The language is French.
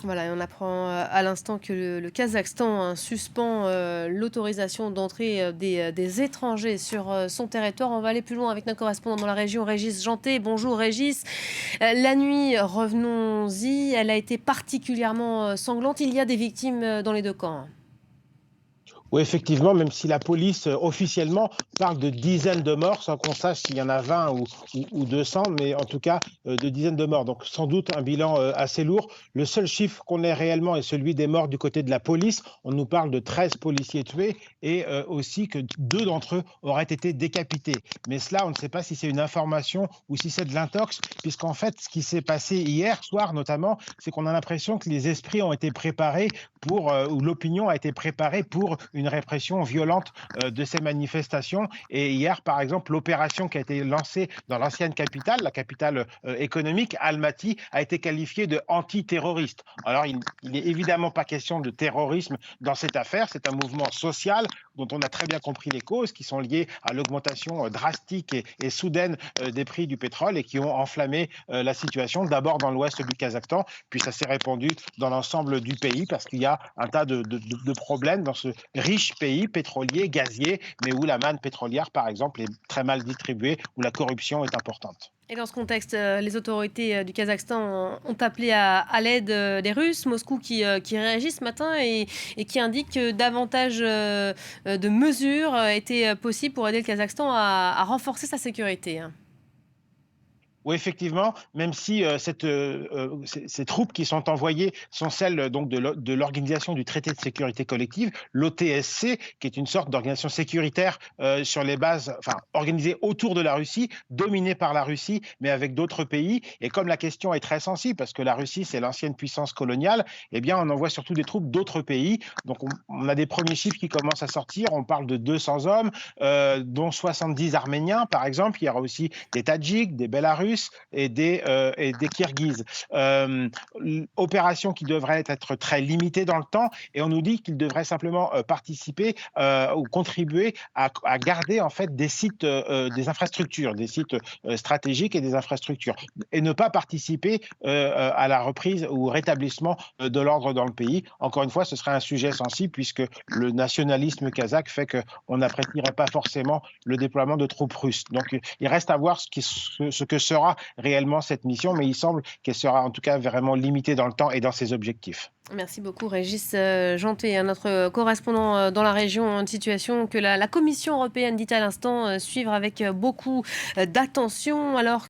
Voilà, et on apprend à l'instant que le Kazakhstan suspend l'autorisation d'entrée des étrangers sur son territoire. On va aller plus loin avec notre correspondant dans la région, Régis Janté. Bonjour Régis. La nuit, revenons-y, elle a été particulièrement sanglante. Il y a des victimes dans les deux camps, hein. Oui, effectivement, même si la police officiellement parle de dizaines de morts, sans qu'on sache s'il y en a 20 ou 200, mais en tout cas de dizaines de morts. Donc sans doute un bilan assez lourd. Le seul chiffre qu'on ait réellement est celui des morts du côté de la police. On nous parle de 13 policiers tués et aussi que deux d'entre eux auraient été décapités. Mais cela, on ne sait pas si c'est une information ou si c'est de l'intox, puisqu'en fait, ce qui s'est passé hier soir notamment, c'est qu'on a l'impression que les esprits ont été préparés ou l'opinion a été préparée pour une répression violente de ces manifestations. Et hier, par exemple, l'opération qui a été lancée dans l'ancienne capitale, la capitale économique, Almaty, a été qualifiée de antiterroriste. Alors, il n'est évidemment pas question de terrorisme dans cette affaire. C'est un mouvement social dont on a très bien compris les causes, qui sont liées à l'augmentation drastique et soudaine des prix du pétrole et qui ont enflammé la situation, d'abord dans l'ouest du Kazakhstan, puis ça s'est répandu dans l'ensemble du pays parce qu'il y a un tas de problèmes dans ce riche pays pétrolier, gazier, mais où la manne pétrolière, par exemple, est très mal distribuée, où la corruption est importante. Et dans ce contexte, les autorités du Kazakhstan ont appelé à l'aide des Russes. Moscou qui réagit ce matin et qui indique que davantage de mesures étaient possibles pour aider le Kazakhstan à renforcer sa sécurité, hein. Oui, effectivement, même si ces troupes qui sont envoyées sont celles donc de l'Organisation du traité de sécurité collective, l'OTSC, qui est une sorte d'organisation sécuritaire sur les bases, enfin, organisée autour de la Russie, dominée par la Russie, mais avec d'autres pays. Et comme la question est très sensible, parce que la Russie, c'est l'ancienne puissance coloniale, eh bien, on envoie surtout des troupes d'autres pays. Donc, on a des premiers chiffres qui commencent à sortir. On parle de 200 hommes, dont 70 Arméniens, par exemple. Il y aura aussi des Tadjiks, des Bélarusses et des Kirghizes. Opération qui devrait être très limitée dans le temps et on nous dit qu'ils devraient simplement participer ou contribuer à garder en fait des sites, des infrastructures, des sites stratégiques et des infrastructures et ne pas participer à la reprise ou au rétablissement de l'ordre dans le pays. Encore une fois, ce serait un sujet sensible puisque le nationalisme kazakh fait qu'on n'apprécierait pas forcément le déploiement de troupes russes. Donc, il reste à voir ce que sera réellement cette mission, mais il semble qu'elle sera en tout cas vraiment limitée dans le temps et dans ses objectifs. Merci beaucoup Régis Janté, notre correspondant dans la région, une situation que la Commission européenne dit à l'instant suivre avec beaucoup d'attention. Alors